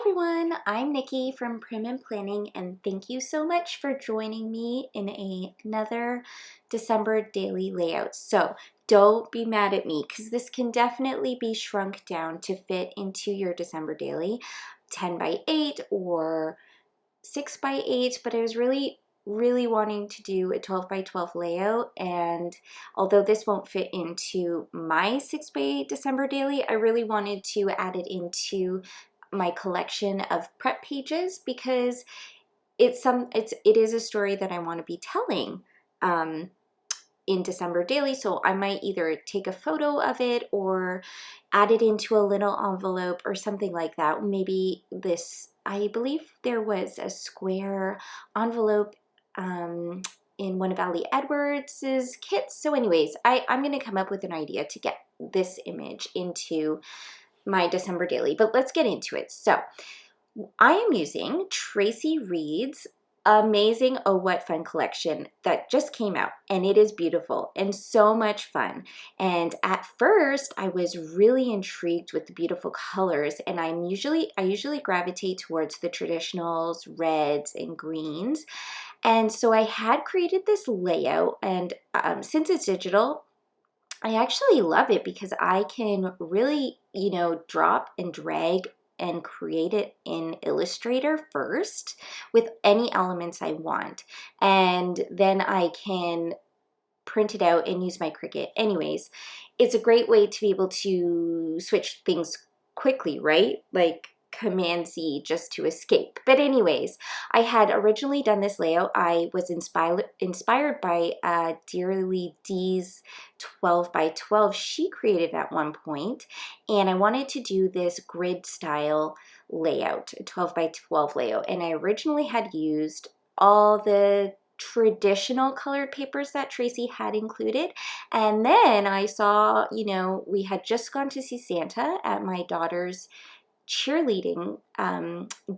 everyone, I'm Nikki from Prim and Planning, and thank you so much for joining me in another December daily layout. So don't be mad at me because this can definitely be shrunk down to fit into your December daily 10 by 8 or 6 by 8, but I was really wanting to do a 12 by 12 layout, and although this won't fit into my 6 by 8 December daily, I really wanted to add it into my collection of prep pages because it is a story that I want to be telling in December daily. So I might either take a photo of it or add it into a little envelope or something like that. Maybe this, I believe there was a square envelope in one of Ali Edwards's kits. So anyways, I'm going to come up with an idea to get this image into my December daily, but let's get into it. So I am using Traci Reed's amazing Oh What Fun collection that just came out, and it is beautiful and so much fun. And at first I was really intrigued with the beautiful colors, and I usually gravitate towards the traditionals, reds and greens. And so I had created this layout, and since it's digital, I actually love it because I can really, drop and drag and create it in Illustrator first with any elements I want. And then I can print it out and use my Cricut. Anyways, it's a great way to be able to switch things quickly, right? Like Command Z just to escape. But anyways, I had originally done this layout. I was inspired by Dearly D's 12 by 12 she created at one point, and I wanted to do this grid style layout, a 12 by 12 layout, and I originally had used all the traditional colored papers that Traci had included. And then I saw, we had just gone to see Santa at my daughter's cheerleading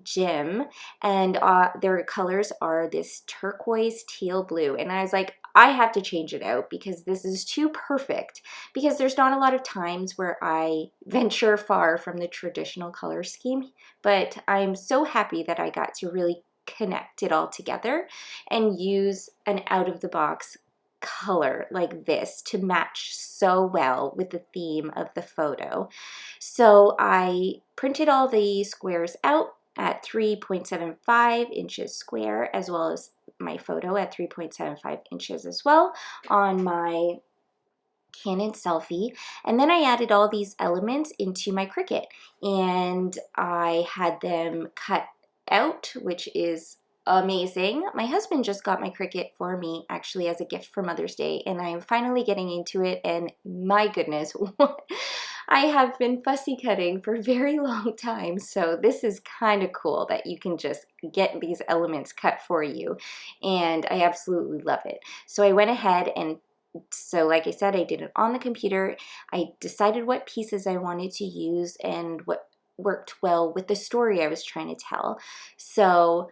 gym, and their colors are this turquoise, teal, blue, and I was like, I have to change it out because this is too perfect, because there's not a lot of times where I venture far from the traditional color scheme, but I'm so happy that I got to really connect it all together and use an out-of-the-box color like this to match so well with the theme of the photo. So I printed all the squares out at 3.75 inches square, as well as my photo at 3.75 inches as well on my Canon selfie. And then I added all these elements into my Cricut, and I had them cut out, which is amazing. My husband just got my Cricut for me actually as a gift for Mother's Day, and I'm finally getting into it, and my goodness, I have been fussy cutting for a very long time, so this is kind of cool that you can just get these elements cut for you, and I absolutely love it. So I went ahead and like I said, I did it on the computer. I decided what pieces I wanted to use and what worked well with the story I was trying to tell. So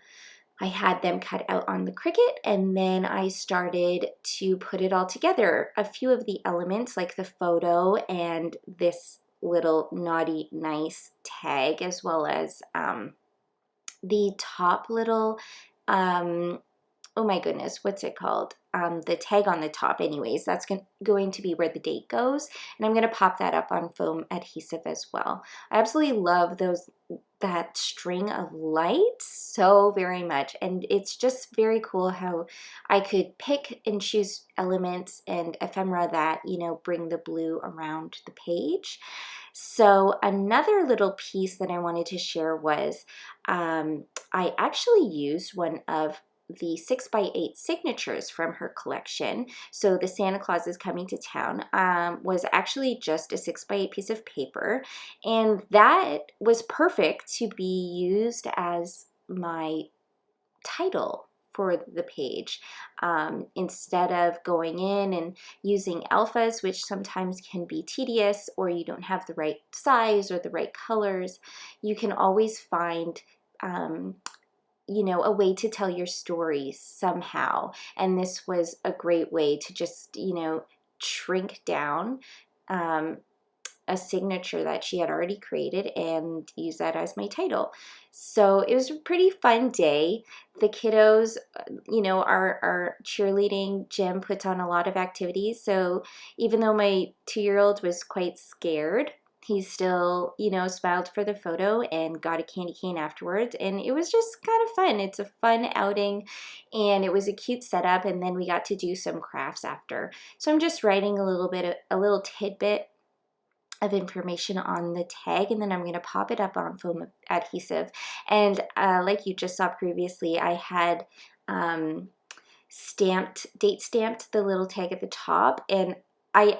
I had them cut out on the Cricut, and then I started to put it all together. A few of the elements, like the photo and this little naughty nice tag, as well as the top little oh my goodness, what's it called? The tag on the top. Anyways, that's going to be where the date goes, and I'm going to pop that up on foam adhesive as well. I absolutely love that string of lights so very much, and it's just very cool how I could pick and choose elements and ephemera that, bring the blue around the page. So another little piece that I wanted to share was I actually used one of the 6 by 8 signatures from her collection. So the Santa Claus is Coming to Town was actually just a 6 by 8 piece of paper, and that was perfect to be used as my title for the page. Instead of going in and using alphas, which sometimes can be tedious, or you don't have the right size or the right colors, you can always find a way to tell your story somehow. And this was a great way to just, shrink down a signature that she had already created and use that as my title. So it was a pretty fun day. The kiddos, you know, our cheerleading gym puts on a lot of activities. So even though my 2-year-old was quite scared, he still, you know, smiled for the photo and got a candy cane afterwards. And it was just kind of fun. It's a fun outing and it was a cute setup. And then we got to do some crafts after. So I'm just writing a little tidbit of information on the tag, and then I'm going to pop it up on foam adhesive. And like you just saw previously, I had date stamped the little tag at the top, and I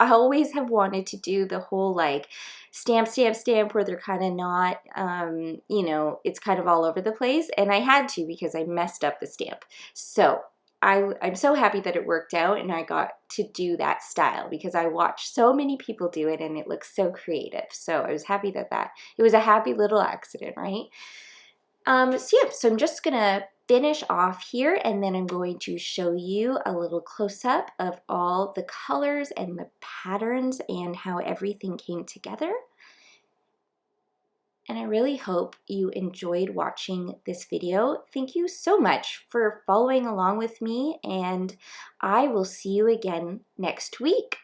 always have wanted to do the whole like stamp where they're kind of not, you know, it's kind of all over the place, and I had to because I messed up the stamp. So I'm so happy that it worked out and I got to do that style because I watched so many people do it and it looks so creative. So I was happy that it was a happy little accident, right? So yeah, so I'm just gonna finish off here and then I'm going to show you a little close-up of all the colors and the patterns and how everything came together. And I really hope you enjoyed watching this video. Thank you so much for following along with me, and I will see you again next week.